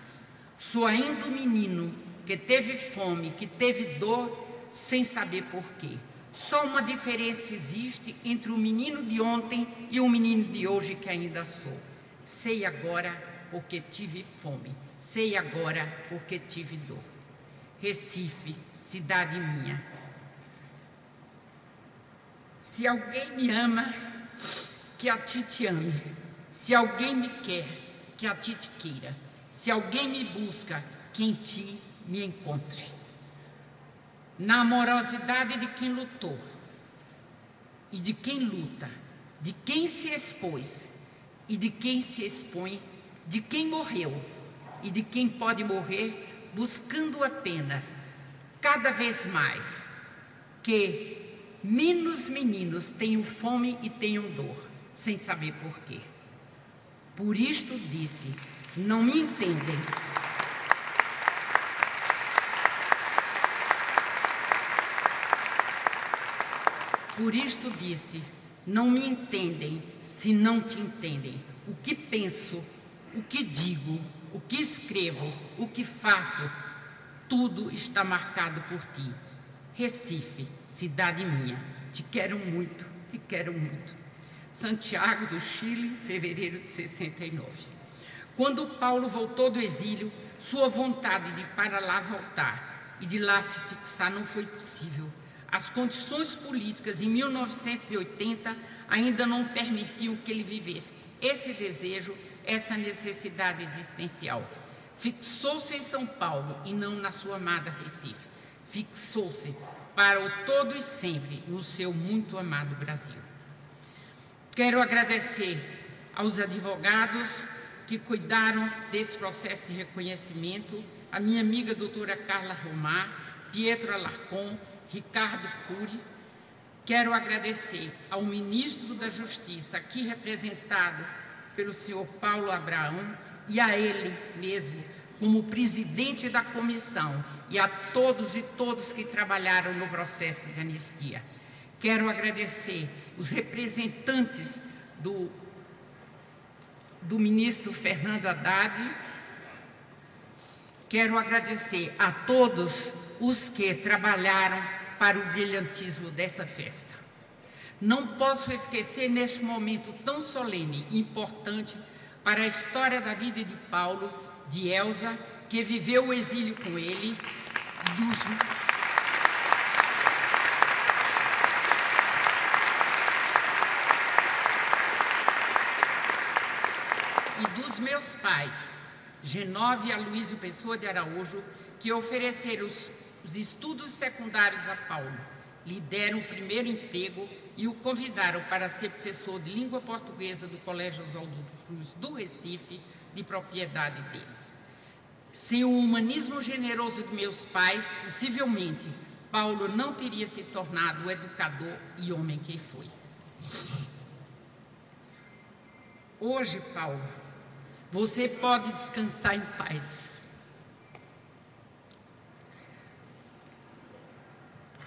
Sou ainda o menino que teve fome, que teve dor, sem saber porquê. Só uma diferença existe entre o menino de ontem e o menino de hoje que ainda sou. Sei agora porque tive fome, sei agora porque tive dor. Recife, cidade minha. Se alguém me ama, que a ti te ame. Se alguém me quer, que a ti te queira. Se alguém me busca, que em ti me encontre. Na amorosidade de quem lutou e de quem luta, de quem se expôs e de quem se expõe, de quem morreu e de quem pode morrer, buscando apenas, cada vez mais, que menos meninos tenham fome e tenham dor, sem saber porquê. Por isto disse, não me entendem. Por isto disse, não me entendem se não te entendem. O que penso, o que digo, o que escrevo, o que faço, tudo está marcado por ti. Recife, cidade minha, te quero muito, te quero muito. Santiago do Chile, fevereiro de 69. Quando Paulo voltou do exílio, sua vontade de para lá voltar e de lá se fixar não foi possível. As condições políticas em 1980 ainda não permitiam que ele vivesse esse desejo, essa necessidade existencial. Fixou-se em São Paulo e não na sua amada Recife. Fixou-se para o todo e sempre no seu muito amado Brasil. Quero agradecer aos advogados que cuidaram desse processo de reconhecimento, a minha amiga doutora Carla Romar, Pietro Alarcon, Ricardo Cury. Quero agradecer ao ministro da Justiça, aqui representado pelo senhor Paulo Abraão, e a ele mesmo, como presidente da comissão, e a todos e todas que trabalharam no processo de anistia. Quero agradecer os representantes do ministro Fernando Haddad. Quero agradecer a todos os que trabalharam para o brilhantismo dessa festa. Não posso esquecer neste momento tão solene e importante para a história da vida de Paulo, de Elza, que viveu o exílio com ele, dos meus pais, Genove e Aloísio Pessoa de Araújo, que ofereceram os estudos secundários a Paulo, lhe deram o primeiro emprego e o convidaram para ser professor de língua portuguesa do Colégio Oswaldo Cruz do Recife, de propriedade deles. Sem o humanismo generoso de meus pais, possivelmente, Paulo não teria se tornado o educador e homem que foi. Hoje, Paulo, você pode descansar em paz.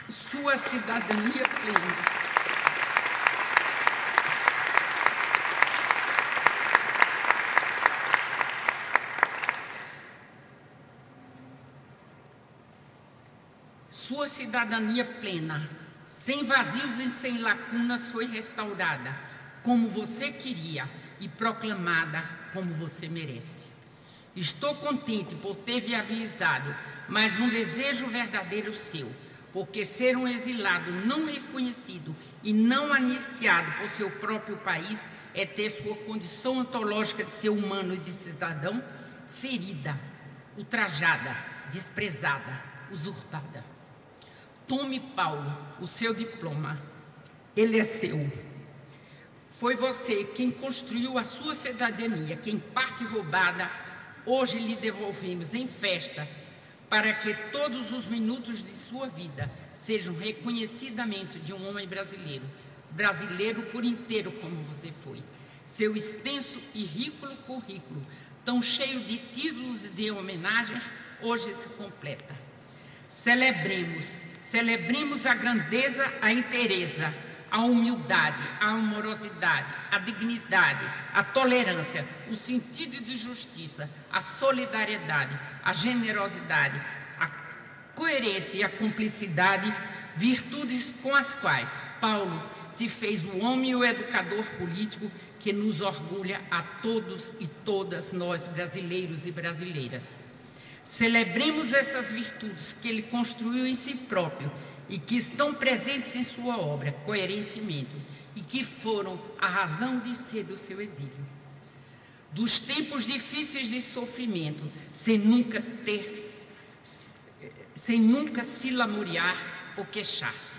Sua cidadania plena. Sua cidadania plena, sem vazios e sem lacunas, foi restaurada, como você queria, e proclamada como você merece. Estou contente por ter viabilizado mais um desejo verdadeiro seu, porque ser um exilado não reconhecido e não anistiado por seu próprio país é ter sua condição ontológica de ser humano e de cidadão ferida, ultrajada, desprezada, usurpada. Tome, Paulo, o seu diploma. Ele é seu. Foi você quem construiu a sua cidadania, que em parte roubada, hoje lhe devolvemos em festa, para que todos os minutos de sua vida sejam reconhecidamente de um homem brasileiro, brasileiro por inteiro como você foi. Seu extenso e rico currículo, tão cheio de títulos e de homenagens, hoje se completa. Celebremos a grandeza, a inteireza, a humildade, a amorosidade, a dignidade, a tolerância, o sentido de justiça, a solidariedade, a generosidade, a coerência e a cumplicidade, virtudes com as quais Paulo se fez o homem e o educador político que nos orgulha a todos e todas nós, brasileiros e brasileiras. Celebremos essas virtudes que ele construiu em si próprio e que estão presentes em sua obra, coerentemente, e que foram a razão de ser do seu exílio. Dos tempos difíceis de sofrimento, sem nunca se lamuriar ou queixar-se,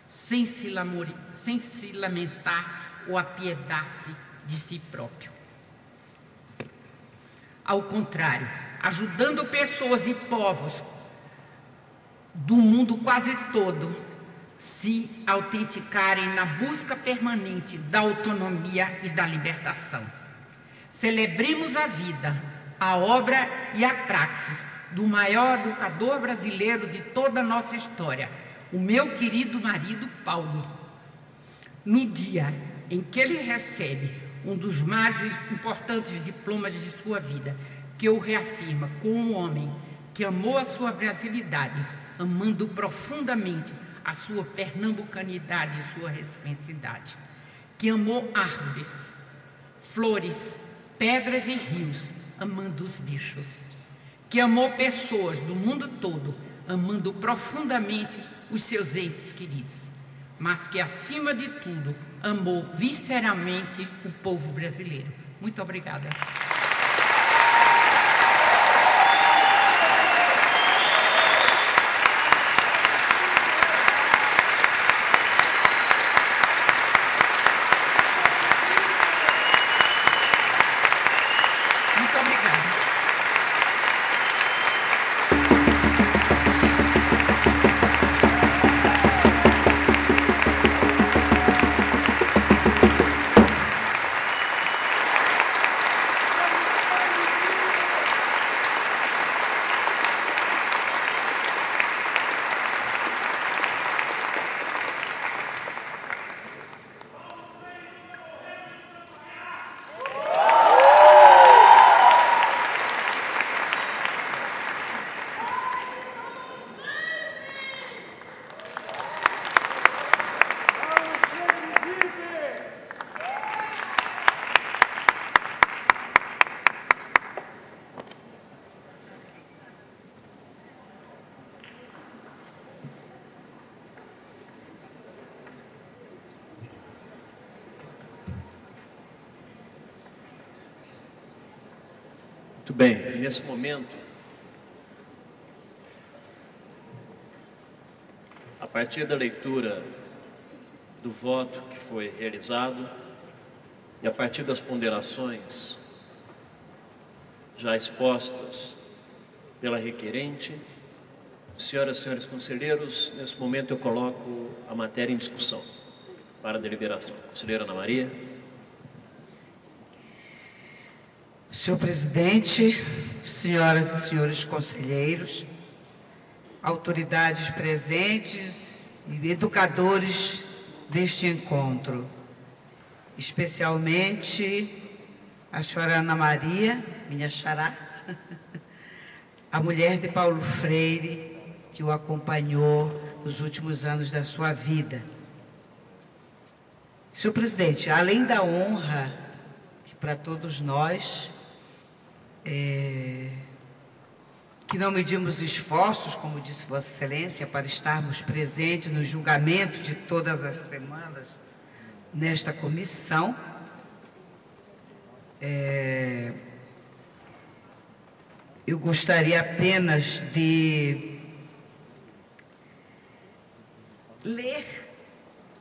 sem se lamentar ou apiedar-se de si próprio. Ao contrário, ajudando pessoas e povos do mundo quase todo se autenticarem na busca permanente da autonomia e da libertação. Celebremos a vida, a obra e a praxis do maior educador brasileiro de toda a nossa história, o meu querido marido Paulo. No dia em que ele recebe um dos mais importantes diplomas de sua vida, que o reafirma como um homem que amou a sua brasilidade, amando profundamente a sua pernambucanidade e sua recifensidade, que amou árvores, flores, pedras e rios, amando os bichos, que amou pessoas do mundo todo, amando profundamente os seus entes queridos, mas que, acima de tudo, amou visceralmente o povo brasileiro. Muito obrigada. Muito bem, nesse momento, a partir da leitura do voto que foi realizado e a partir das ponderações já expostas pela requerente, senhoras e senhores conselheiros, nesse momento eu coloco a matéria em discussão para a deliberação. Conselheira Ana Maria. Senhor presidente, senhoras e senhores conselheiros, autoridades presentes e educadores deste encontro, especialmente a senhora Ana Maria, minha xará, a mulher de Paulo Freire, que o acompanhou nos últimos anos da sua vida. Senhor presidente, além da honra que para todos nós, que não medimos esforços, como disse Vossa Excelência, para estarmos presentes no julgamento de todas as semanas nesta comissão, eu gostaria apenas de ler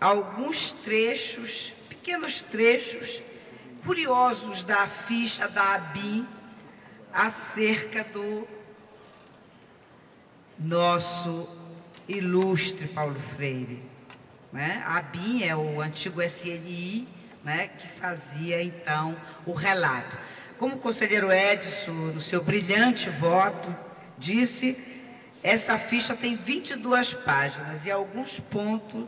alguns trechos, pequenos trechos, curiosos da ficha da ABIN acerca do nosso ilustre Paulo Freire. Né? A ABIN é o antigo SNI, né, que fazia, então, o relato. Como o conselheiro Edson, no seu brilhante voto, disse, essa ficha tem 22 páginas e alguns pontos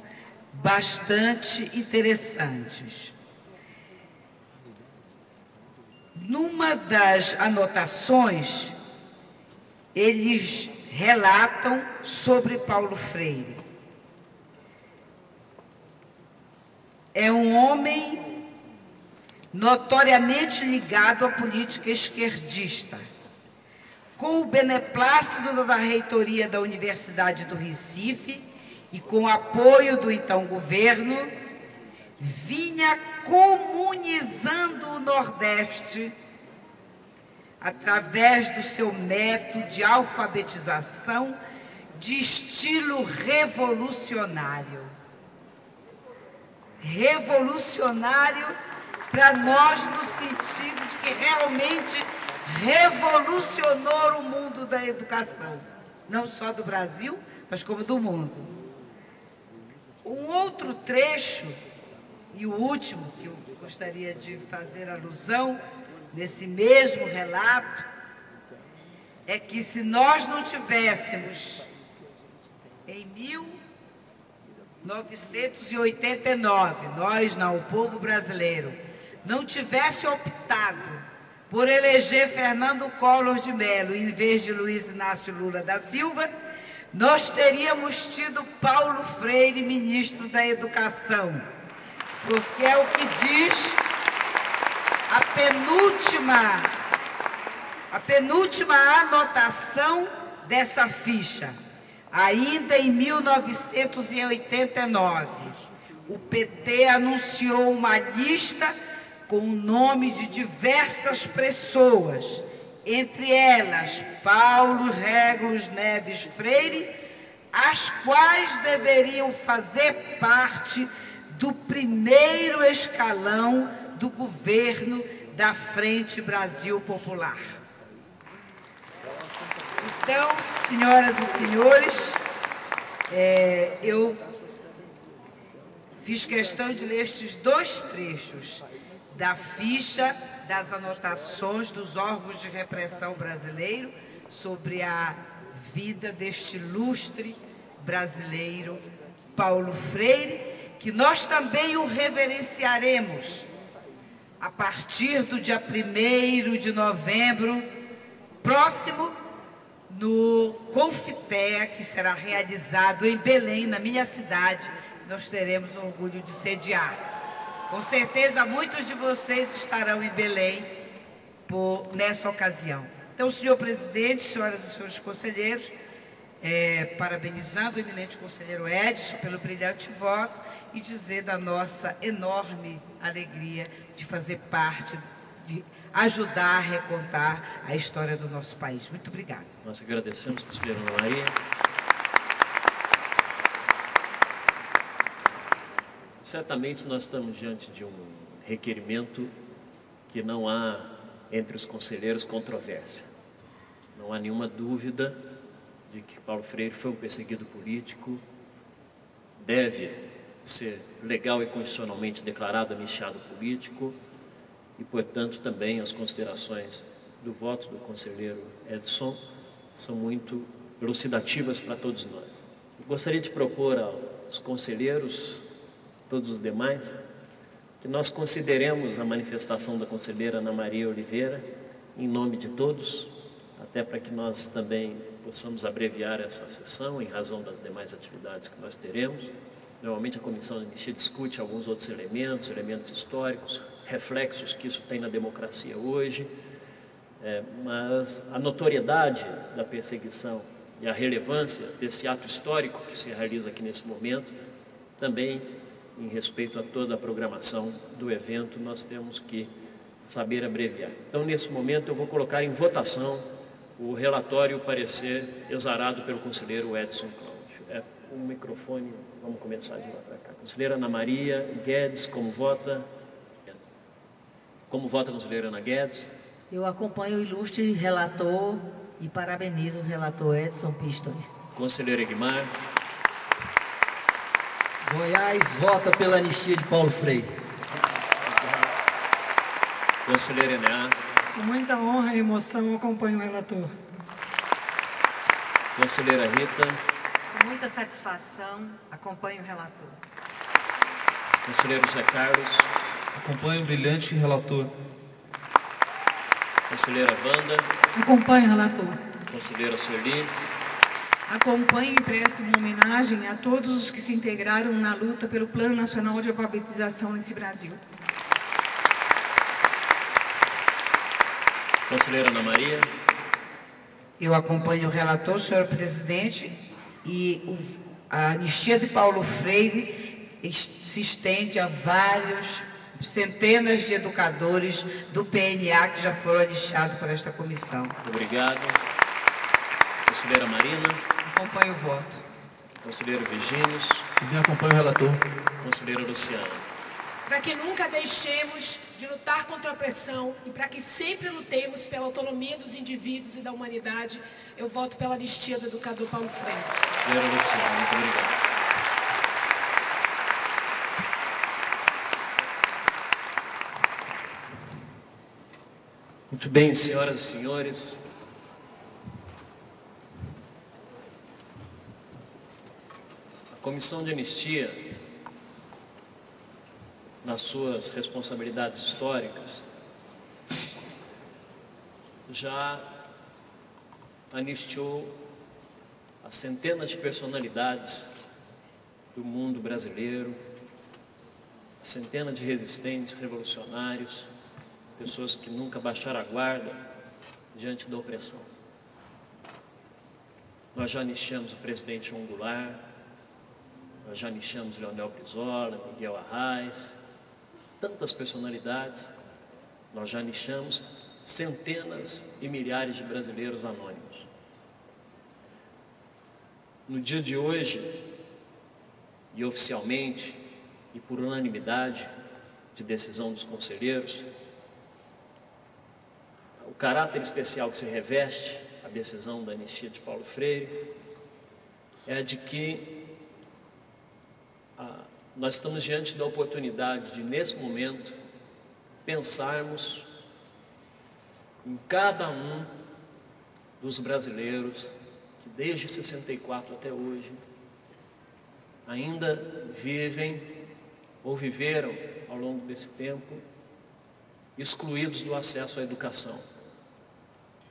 bastante interessantes. Numa das anotações, eles relatam sobre Paulo Freire. É um homem notoriamente ligado à política esquerdista. Com o beneplácito da reitoria da Universidade do Recife e com o apoio do então governo, vinha comunizando o Nordeste através do seu método de alfabetização de estilo revolucionário. Revolucionário para nós no sentido de que realmente revolucionou o mundo da educação, não só do Brasil, mas como do mundo. Um outro trecho, e o último, que eu gostaria de fazer alusão nesse mesmo relato, é que se nós não tivéssemos, em 1989, nós não, o povo brasileiro, não tivesse optado por eleger Fernando Collor de Mello em vez de Luiz Inácio Lula da Silva, nós teríamos tido Paulo Freire, ministro da Educação, porque é o que diz a penúltima anotação dessa ficha. Ainda em 1989, o PT anunciou uma lista com o nome de diversas pessoas, entre elas Paulo Régulos Neves Freire, as quais deveriam fazer parte do primeiro escalão do governo da Frente Brasil Popular. Então, senhoras e senhores, eu fiz questão de ler estes dois trechos da ficha das anotações dos órgãos de repressão brasileiro sobre a vida deste ilustre brasileiro Paulo Freire, que nós também o reverenciaremos a partir do dia 1º de novembro próximo, no Confiteia, que será realizado em Belém, na minha cidade. Nós teremos o orgulho de sediar. Com certeza, muitos de vocês estarão em Belém nessa ocasião. Então, senhor presidente, senhoras e senhores conselheiros, parabenizando o eminente conselheiro Edson pelo brilhante voto e dizer da nossa enorme alegria de fazer parte de ajudar a recontar a história do nosso país. Muito obrigada. Nós agradecemos, conselheira Ana Maria. Certamente nós estamos diante de um requerimento que não há entre os conselheiros controvérsia. Não há nenhuma dúvida de que Paulo Freire foi um perseguido político, deve ser legal e constitucionalmente declarado anistiado político e, portanto, também as considerações do voto do conselheiro Edson são muito elucidativas para todos nós. Eu gostaria de propor aos conselheiros, todos os demais, que nós consideremos a manifestação da conselheira Ana Maria Oliveira em nome de todos, até para que nós também possamos abreviar essa sessão em razão das demais atividades que nós teremos. Normalmente a Comissão de Anistia discute alguns outros elementos históricos, reflexos que isso tem na democracia hoje, mas a notoriedade da perseguição e a relevância desse ato histórico que se realiza aqui nesse momento, também em respeito a toda a programação do evento, nós temos que saber abreviar. Então, nesse momento, eu vou colocar em votação o relatório e o parecer exarado pelo conselheiro Edson Cláudio. O microfone, vamos começar de lá para cá. Conselheira Ana Maria Guedes, como vota? Como vota a conselheira Ana Guedes? Eu acompanho o ilustre relator e parabenizo o relator Edson Pistori. Conselheiro Egmar. Goiás vota pela anistia de Paulo Freire. Conselheiro Eneá. Com muita honra e emoção, acompanho o relator. Conselheira Rita. Com muita satisfação, acompanho o relator. Conselheiro Zé Carlos. Acompanho o brilhante relator. Conselheira Wanda. Acompanho o relator. Conselheira Sueli. Acompanho e presto uma homenagem a todos os que se integraram na luta pelo Plano Nacional de Alfabetização nesse Brasil. Conselheira Ana Maria. Eu acompanho o relator, senhor presidente, e a anistia de Paulo Freire se estende a centenas de educadores do PNA que já foram anistiados por esta comissão. Obrigado. Conselheira Marina. Acompanho o voto. Conselheiro Virgínios. Também acompanho o relator. Conselheira Luciana. Para que nunca deixemos de lutar contra a pressão e para que sempre lutemos pela autonomia dos indivíduos e da humanidade, eu voto pela anistia do educador Paulo Freire. Conselheira Luciana, muito obrigado. Muito bem, senhoras e senhores. A Comissão de Anistia, nas suas responsabilidades históricas, já anistiou as centenas de personalidades do mundo brasileiro, centenas de resistentes, revolucionários, pessoas que nunca baixaram a guarda diante da opressão. Nós já anistiamos o presidente João Goulart, nós já anistiamos Leonel Brizola, Miguel Arraes, tantas personalidades. Nós já anistiamos centenas e milhares de brasileiros anônimos. No dia de hoje, e oficialmente, e por unanimidade de decisão dos conselheiros, o caráter especial que se reveste a decisão da anistia de Paulo Freire é de que nós estamos diante da oportunidade de, nesse momento, pensarmos em cada um dos brasileiros que desde 64 até hoje ainda vivem ou viveram ao longo desse tempo excluídos do acesso à educação.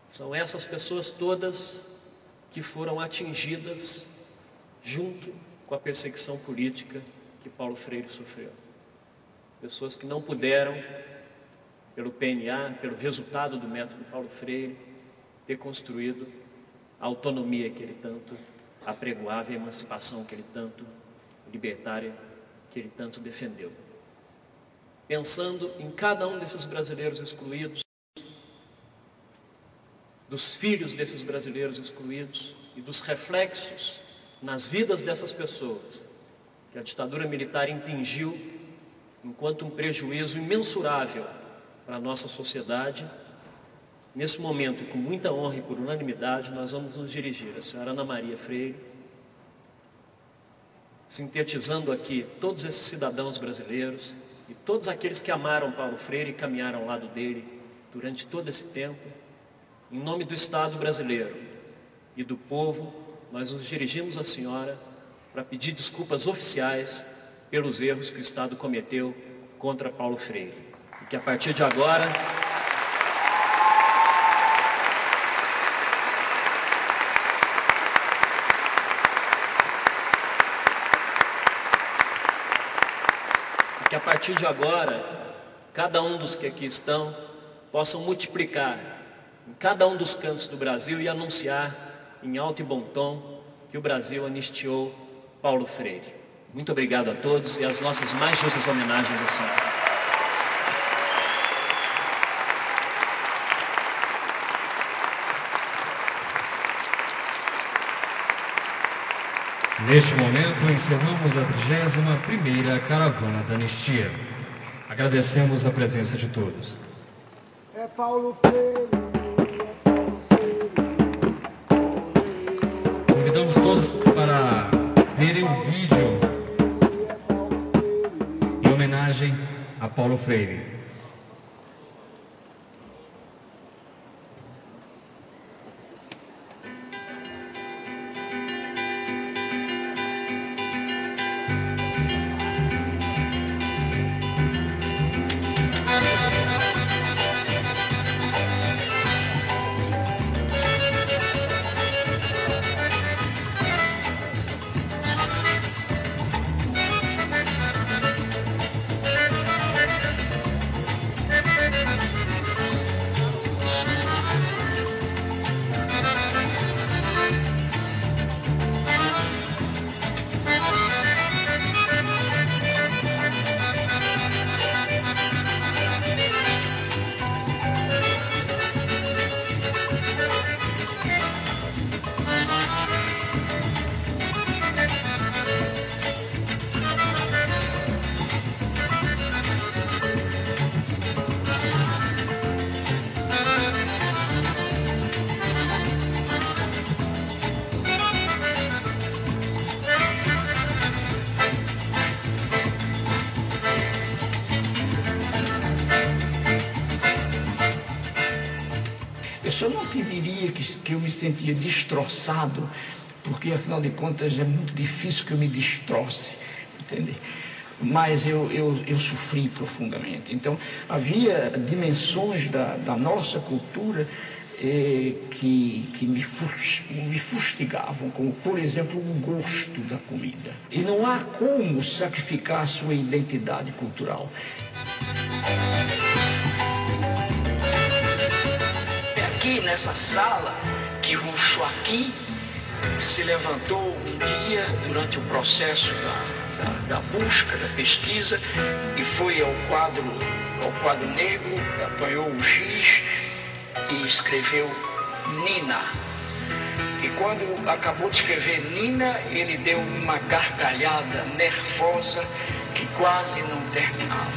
São essas pessoas todas que foram atingidas junto com a perseguição política que Paulo Freire sofreu. Pessoas que não puderam, pelo PNA, pelo resultado do método Paulo Freire, ter construído a autonomia que ele tanto apregoava e a emancipação que ele tanto, libertária, que ele tanto defendeu. pensando em cada um desses brasileiros excluídos, dos filhos desses brasileiros excluídos e dos reflexos nas vidas dessas pessoas que a ditadura militar impingiu enquanto um prejuízo imensurável para a nossa sociedade. Nesse momento, com muita honra e por unanimidade, nós vamos nos dirigir à senhora Ana Maria Freire, sintetizando aqui todos esses cidadãos brasileiros e todos aqueles que amaram Paulo Freire e caminharam ao lado dele durante todo esse tempo. Em nome do Estado brasileiro e do povo, nós nos dirigimos à senhora para pedir desculpas oficiais pelos erros que o Estado cometeu contra Paulo Freire. E que a partir de agora, cada um dos que aqui estão possam multiplicar em cada um dos cantos do Brasil e anunciar em alto e bom tom que o Brasil anistiou Paulo Freire. Muito obrigado a todos e as nossas mais justas homenagens à senhora. Neste momento, encerramos a 31ª Caravana da Anistia. Agradecemos a presença de todos. É Paulo Freire. Convidamos todos para verem o vídeo em homenagem a Paulo Freire. Eu não te diria que eu me sentia destroçado, porque afinal de contas é muito difícil que eu me destroce, entende? Mas eu sofri profundamente. Então havia dimensões da nossa cultura que me fustigavam, como por exemplo o gosto da comida. E não há como sacrificar a sua identidade cultural. Aqui nessa sala que o Joaquim se levantou um dia durante o processo da busca, da pesquisa, e foi ao quadro negro, apanhou o giz e escreveu Nina. E quando acabou de escrever Nina, ele deu uma gargalhada nervosa que quase não terminava.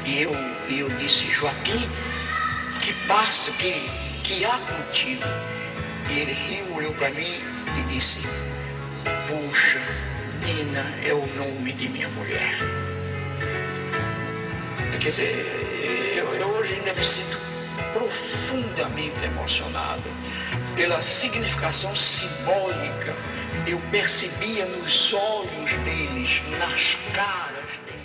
E eu disse: Joaquim, que passa, que há contigo? E ele riu, olhou para mim e disse: puxa, Nina é o nome de minha mulher. Quer dizer, eu hoje ainda me sinto profundamente emocionado pela significação simbólica. Eu percebia nos olhos deles, nas caras deles.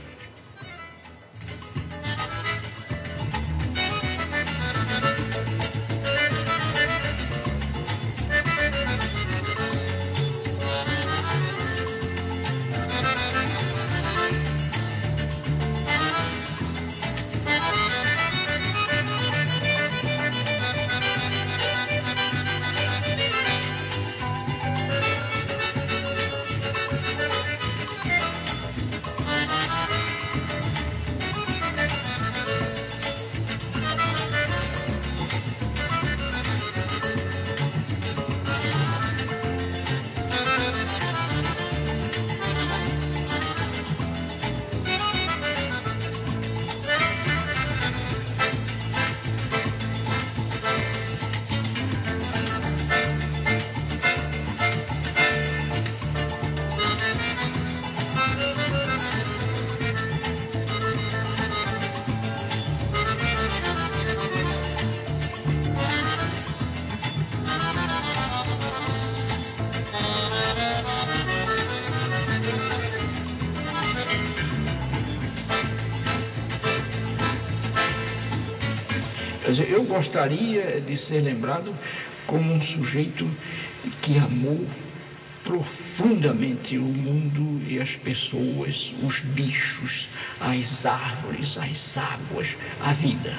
Quer dizer, eu gostaria de ser lembrado como um sujeito que amou profundamente o mundo e as pessoas, os bichos, as árvores, as águas, a vida.